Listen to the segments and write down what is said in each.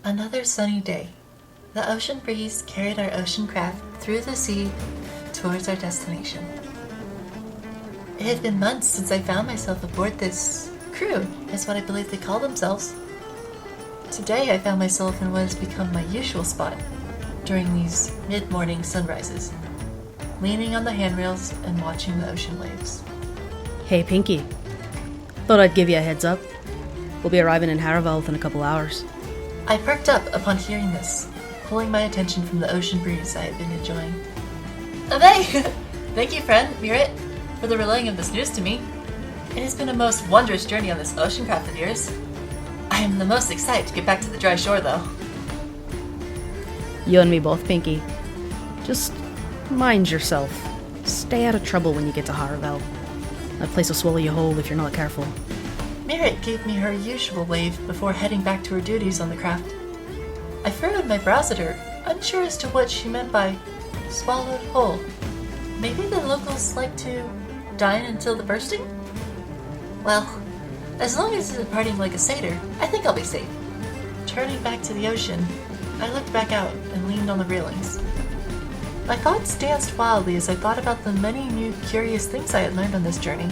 Another sunny day. The ocean breeze carried our ocean craft through the sea towards our destination. It had been months since I found myself aboard this crew, is what I believe they call themselves. Today I found myself in what has become my usual spot during these mid-morning sunrises, leaning on the handrails and watching the ocean waves. Hey, Pinky. Thought I'd give you a heads up. We'll be arriving in Feywild in a couple hours. I perked up upon hearing this, pulling my attention from the ocean breeze I had been enjoying. Obey! Thank you, friend, Mirit, for the relaying of this news to me. It has been a most wondrous journey on this ocean craft of yours. I am the most excited to get back to the dry shore, though. You and me both, Pinky. Just mind yourself. Stay out of trouble when you get to Feywild. That place will swallow you whole if you're not careful. Mirit gave me her usual wave before heading back to her duties on the craft. I furrowed my brows at her, unsure as to what she meant by swallowed whole. Maybe the locals like to dine until the bursting? Well, as long as it's departing like a satyr, I think I'll be safe. Turning back to the ocean, I looked back out and leaned on the railings. My thoughts danced wildly as I thought about the many new curious things I had learned on this journey.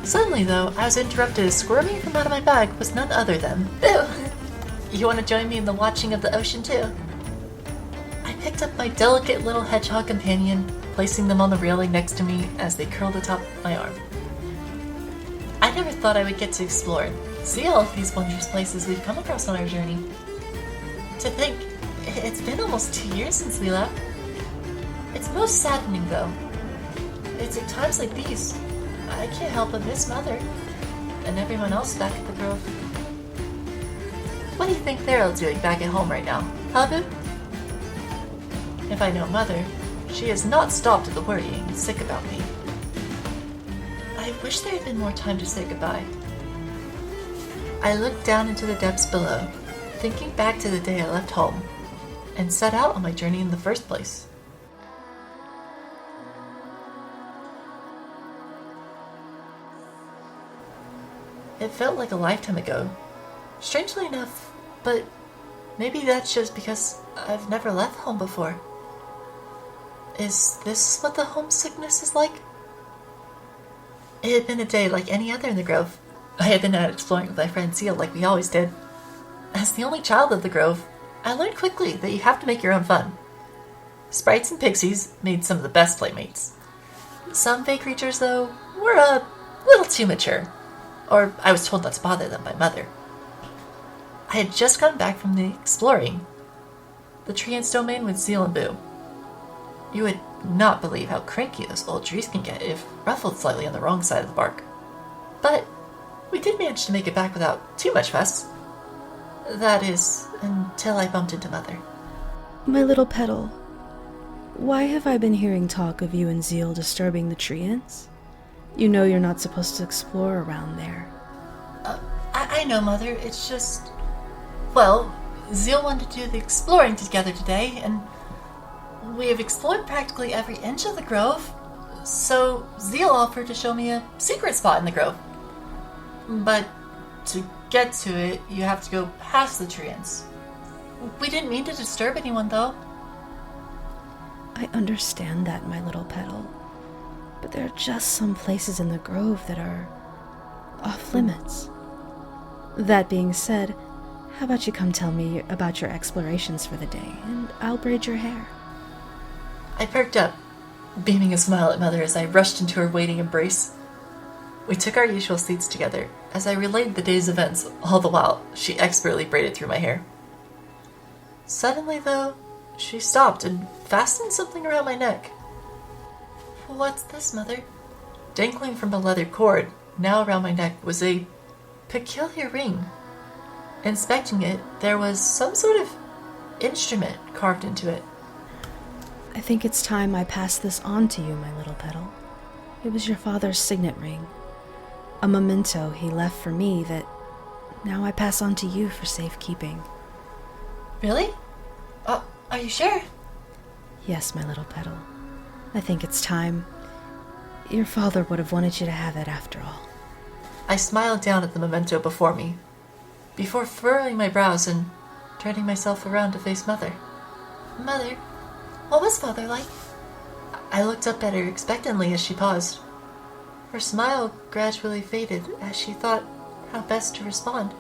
Suddenly, though, I was interrupted as squirming from out of my bag was none other than Boo! You want to join me in the watching of the ocean, too? I picked up my delicate little hedgehog companion, placing them on the railing next to me as they curled atop my arm. I never thought I would get to explore and see all of these wondrous places we've come across on our journey. To think, it's been almost 2 years since we left. It's most saddening, though. It's at times like these I can't help but miss Mother and everyone else back at the Grove. What do you think they're all doing back at home right now, huh, Boo? If I know Mother, she has not stopped at the worrying and sick about me. I wish there had been more time to say goodbye. I looked down into the depths below, thinking back to the day I left home and set out on my journey in the first place. It felt like a lifetime ago. Strangely enough, but maybe that's just because I've never left home before. Is this what the homesickness is like? It had been a day like any other in the Grove. I had been out exploring with my friend Seal like we always did. As the only child of the Grove, I learned quickly that you have to make your own fun. Sprites and pixies made some of the best playmates. Some fey creatures, though, were a little too mature. Or I was told not to bother them by Mother. I had just gotten back from the exploring the tree and domain with Seal and Boo. You would not believe how cranky those old trees can get if ruffled slightly on the wrong side of the bark. But we did manage to make it back without too much fuss. That is, until I bumped into Mother. My little petal, why have I been hearing talk of you and Zeal disturbing the treants? You know you're not supposed to explore around there. I know, Mother. It's just... Well, Zeal wanted to do the exploring together today, and we have explored practically every inch of the Grove, so Zeal offered to show me a secret spot in the Grove. But to get to it, you have to go past the treants. We didn't mean to disturb anyone, though. I understand that, my little petal. But there are just some places in the Grove that are off limits. That being said, how about you come tell me about your explorations for the day, and I'll braid your hair. I perked up, beaming a smile at Mother as I rushed into her waiting embrace. We took our usual seats together as I relayed the day's events, all the while she expertly braided through my hair. Suddenly, though, she stopped and fastened something around my neck. What's this, Mother? Dangling from a leather cord, now around my neck, was a peculiar ring. Inspecting it, there was some sort of instrument carved into it. I think it's time I pass this on to you, my little petal. It was your father's signet ring. A memento he left for me that now I pass on to you for safekeeping. Really? Are you sure? Yes, my little petal. I think it's time. Your father would have wanted you to have it after all. I smiled down at the memento before me, before furrowing my brows and turning myself around to face Mother. Mother, what was Father like? I looked up at her expectantly as she paused. Her smile gradually faded as she thought how best to respond.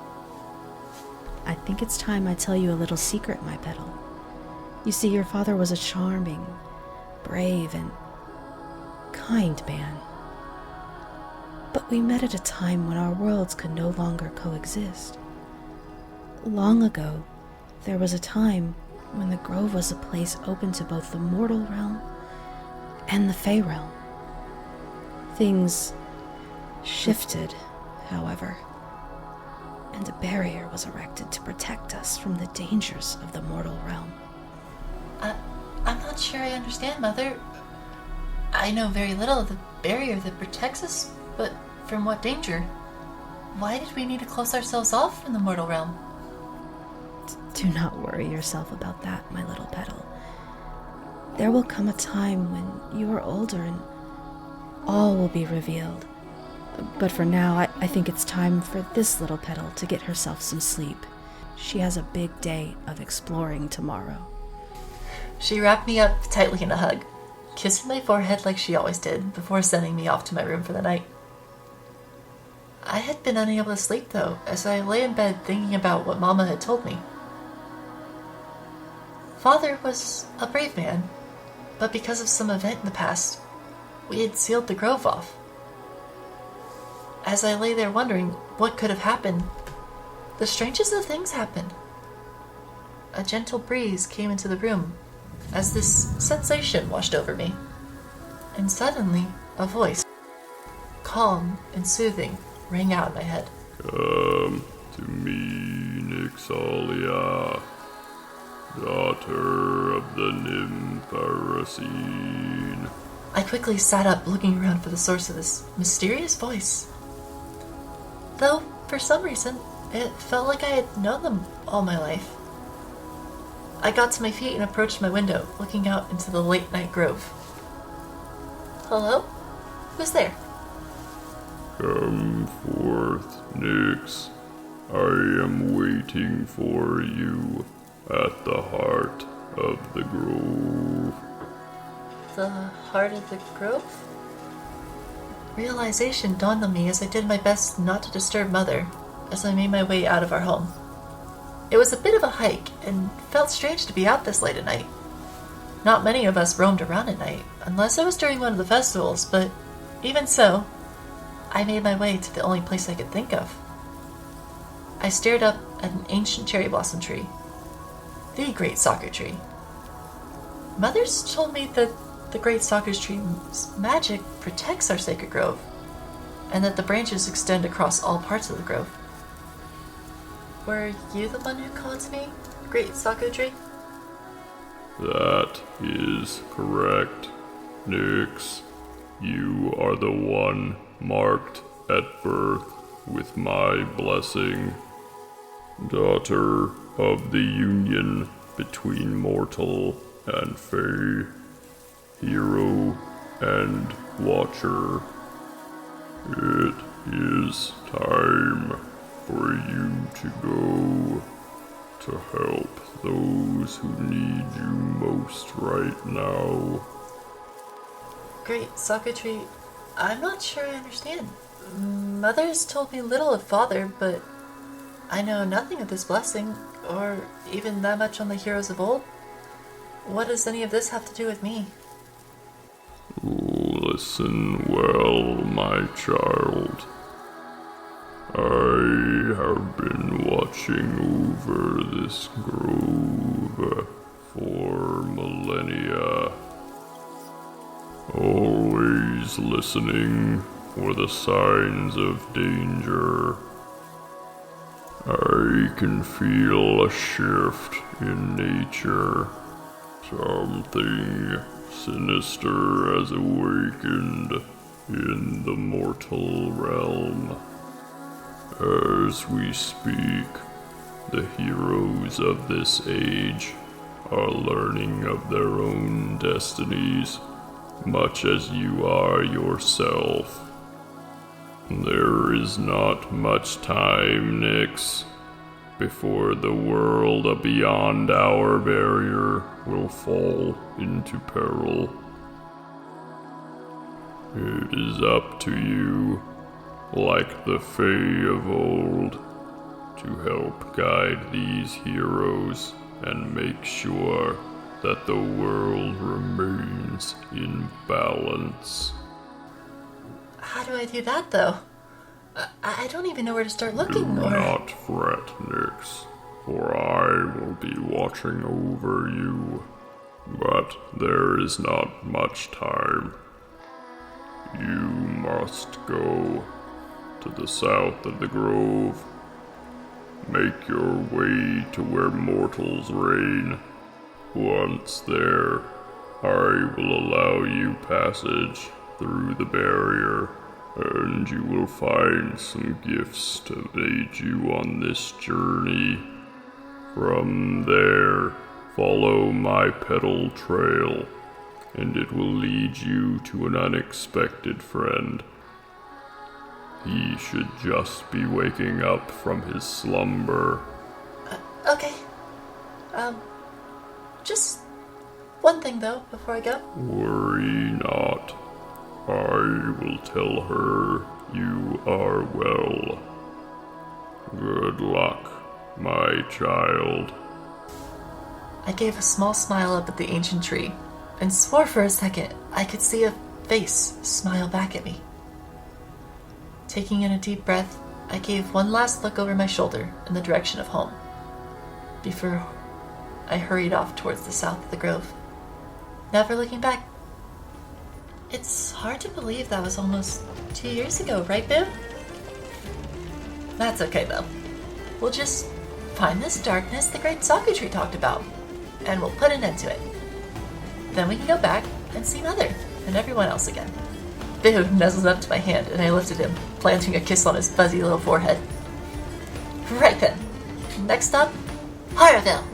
I think it's time I tell you a little secret, my petal. You see, your father was a charming, brave, and kind man. But we met at a time when our worlds could no longer coexist. Long ago, there was a time when the grove was a place open to both the mortal realm and the Fey realm. Things shifted, however, and a barrier was erected to protect us from the dangers of the mortal realm. I'm not sure I understand, Mother. I know very little of the barrier that protects us, but from what danger? Why did we need to close ourselves off from the mortal realm? Do not worry yourself about that, my little petal. There will come a time when you are older and all will be revealed. But for now, I think it's time for this little petal to get herself some sleep. She has a big day of exploring tomorrow. She wrapped me up tightly in a hug, kissing my forehead like she always did before sending me off to my room for the night. I had been unable to sleep, though, as I lay in bed thinking about what Mama had told me. Father was a brave man, but because of some event in the past, we had sealed the grove off. As I lay there wondering what could have happened, the strangest of things happened. A gentle breeze came into the room as this sensation washed over me, and suddenly a voice, calm and soothing, rang out in my head. Come to me, Nixalia, daughter of the Nympharacine. I quickly sat up, looking around for the source of this mysterious voice. Though, for some reason, it felt like I had known them all my life. I got to my feet and approached my window, looking out into the late-night grove. Hello? Who's there? Come forth, Nyx. I am waiting for you at the heart of the grove. The heart of the grove? Realization dawned on me as I did my best not to disturb Mother as I made my way out of our home. It was a bit of a hike and felt strange to be out this late at night. Not many of us roamed around at night, unless it was during one of the festivals, but even so, I made my way to the only place I could think of. I stared up at an ancient cherry blossom tree, the Great Saku Tree. Mother's told me that the Great Saku Tree's magic protects our sacred grove, and that the branches extend across all parts of the grove. Were you the one who called to me, Great Saku Tree? That is correct, Nyx. You are the one marked at birth with my blessing. Daughter of the union between mortal and fey, hero and watcher. It is time for you to go to help those who need you most right now. Great Saku Tree, I'm not sure I understand. Mother's told me little of Father, but I know nothing of this blessing, or even that much on the heroes of old. What does any of this have to do with me? Listen well, my child. I have been watching over this grove for millennia, always listening for the signs of danger. I can feel a shift in nature. Something sinister has awakened in the mortal realm. As we speak, the heroes of this age are learning of their own destinies, much as you are yourself. There is not much time, Nyx. before the world beyond our barrier will fall into peril. It is up to you, like the Fae of old, to help guide these heroes and make sure that the world remains in balance. How do I do that, though? I don't even know where to start looking, Do or... not fret, Nyx, for I will be watching over you. But there is not much time. You must go to the south of the grove. Make your way to where mortals reign. Once there, I will allow you passage through the barrier, and you will find some gifts to aid you on this journey. From there, follow my petal trail, and it will lead you to an unexpected friend. He should just be waking up from his slumber. Okay. Just one thing, though, before I go. Worry not. I will tell her you are well. Good luck, my child. I gave a small smile up at the ancient tree, and swore for a second I could see a face smile back at me. Taking in a deep breath, I gave one last look over my shoulder in the direction of home, before I hurried off towards the south of the grove, never looking back. It's hard to believe that was almost 2 years ago, right, Boo? That's okay, though. We'll just find this darkness the Great Saku Tree talked about, and we'll put an end to it. Then we can go back and see Mother and everyone else again. Boo nuzzled up to my hand, and I lifted him, planting a kiss on his fuzzy little forehead. Right then. Next up, Harville.